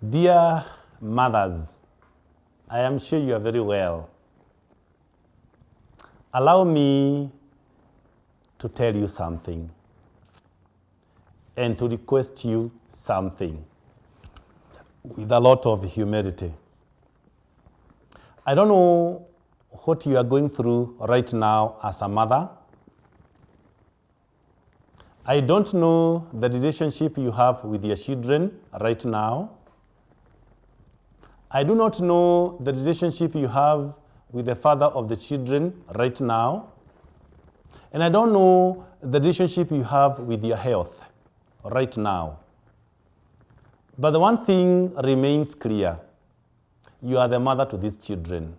Dear mothers, I am sure you are very well. Allow me to tell you something and to request you something with a lot of humility. I don't know what you are going through right now as a mother. I don't know the relationship you have with your children right now. I do not know the relationship you have with the father of the children right now. And I don't know the relationship you have with your health right now. But the one thing remains clear. You are the mother to these children.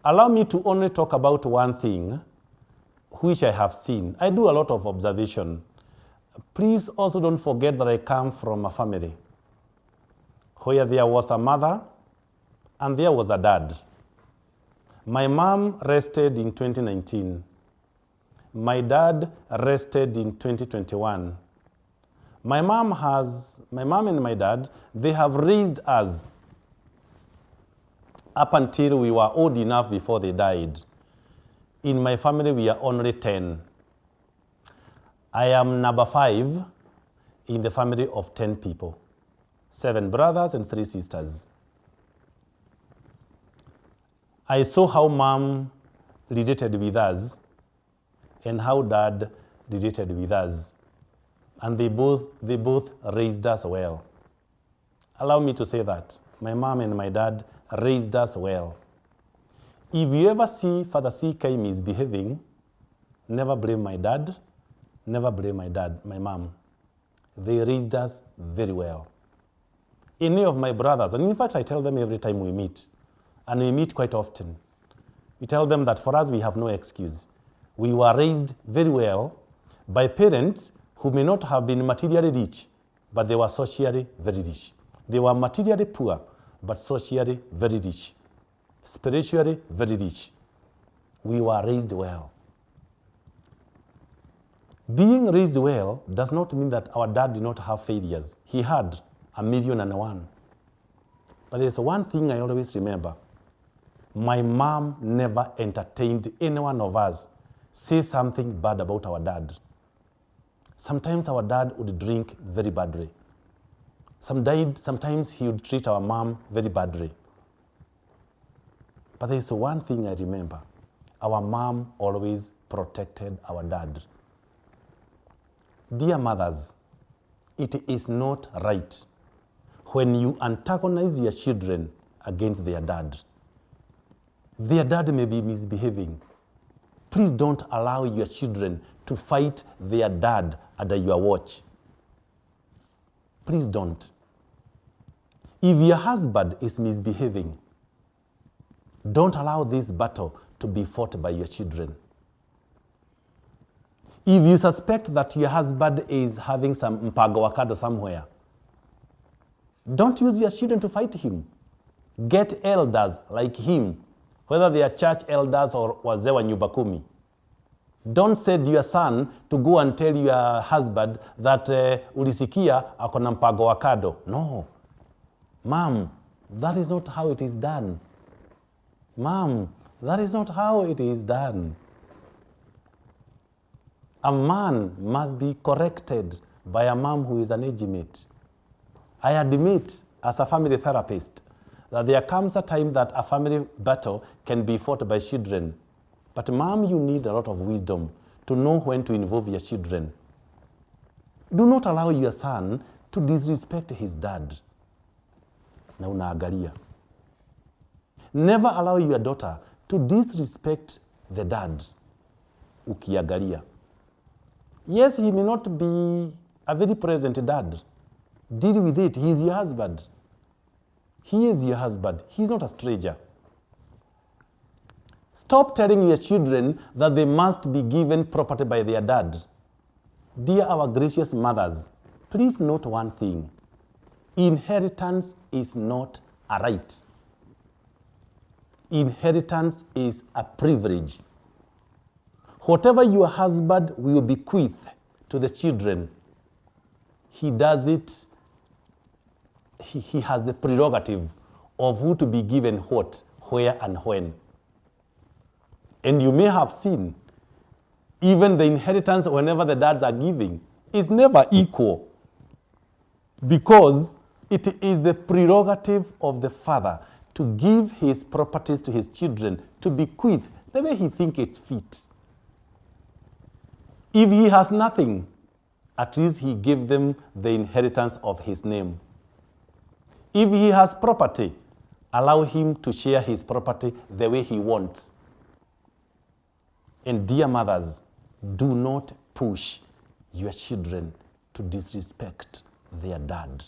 Allow me to only talk about one thing which I have seen. I do a lot of observation. Please also don't forget that I come from a family where there was a mother and there was a dad. My mom rested in 2019. My dad rested in 2021. My mom and my dad, they have raised us up until we were old enough before they died. In my family, we are only 10. I am number 5 in the family of 10 people, 7 brothers and 3 sisters. I saw how mom related with us and how dad related with us. And they both raised us well. Allow me to say that. My mom and my dad raised us well. If you ever see Father CK misbehaving, never blame my dad, never blame my mom. They raised us very well. Any of my brothers, and in fact I tell them every time we meet, and we meet quite often, we tell them that for us we have no excuse. We were raised very well by parents who may not have been materially rich, but they were socially very rich. They were materially poor, but socially very rich. Spiritually very rich. We were raised well. Being raised well does not mean that our dad did not have failures. He had 1,000,001. But there's one thing I always remember. My mom never entertained any one of us say something bad about our dad. Sometimes our dad would drink very badly. Sometimes he would treat our mom very badly. But there's one thing I remember. Our mom always protected our dad. Dear mothers, it is not right when you antagonize your children against their dad. Their dad may be misbehaving. Please don't allow your children to fight their dad under your watch. Please don't. If your husband is misbehaving, don't allow this battle to be fought by your children. If you suspect that your husband is having some mpago wakado somewhere, don't use your children to fight him. Get elders like him, whether they are church elders or wazee wa nyumba kumi. Don't send your son to go and tell your husband that ulisikia akona mpago wakado. No. Mom, that is not how it is done. Mom, that is not how it is done. A man must be corrected by a mom who is an age mate. I admit, as a family therapist, that there comes a time that a family battle can be fought by children. But mom, you need a lot of wisdom to know when to involve your children. Do not allow your son to disrespect his dad. Na unaangalia. Never allow your daughter to disrespect the dad. Ukiangalia. Yes, he may not be a very present dad. Deal with it. He is your husband. He is your husband. He is not a stranger. Stop telling your children that they must be given property by their dad. Dear our gracious mothers, please note one thing. Inheritance is not a right. Inheritance is a privilege. Whatever your husband will bequeath to the children, he does it he has the prerogative of who to be given what, where, and when. And you may have seen, even the inheritance, whenever the dads are giving, is never equal, because it is the prerogative of the father to give his properties to his children, to bequeath the way he thinks it fits. If he has nothing, at least he gave them the inheritance of his name. If he has property, allow him to share his property the way he wants. And dear mothers, do not push your children to disrespect their dad.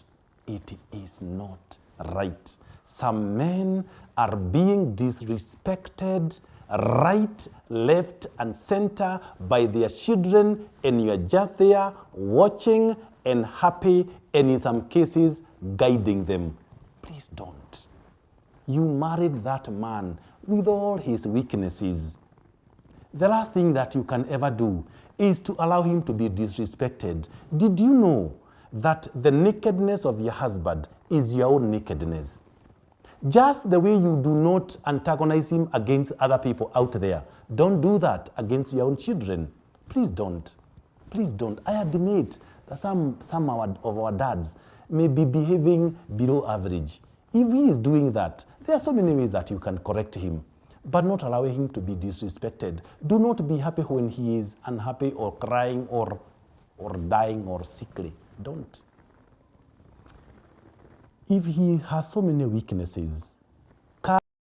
It is not right. Some men are being disrespected right, left, and center by their children, and you are just there watching and happy, and in some cases, guiding them. Please don't. You married that man with all his weaknesses. The last thing that you can ever do is to allow him to be disrespected. Did you know that the nakedness of your husband is your own nakedness? Just the way you do not antagonize him against other people out there, don't do that against your own children. Please don't. Please don't. I admit that some of our dads may be behaving below average. If he is doing that, there are so many ways that you can correct him, but not allowing him to be disrespected. Do not be happy when he is unhappy or crying or dying or sickly. Don't. If he has so many weaknesses,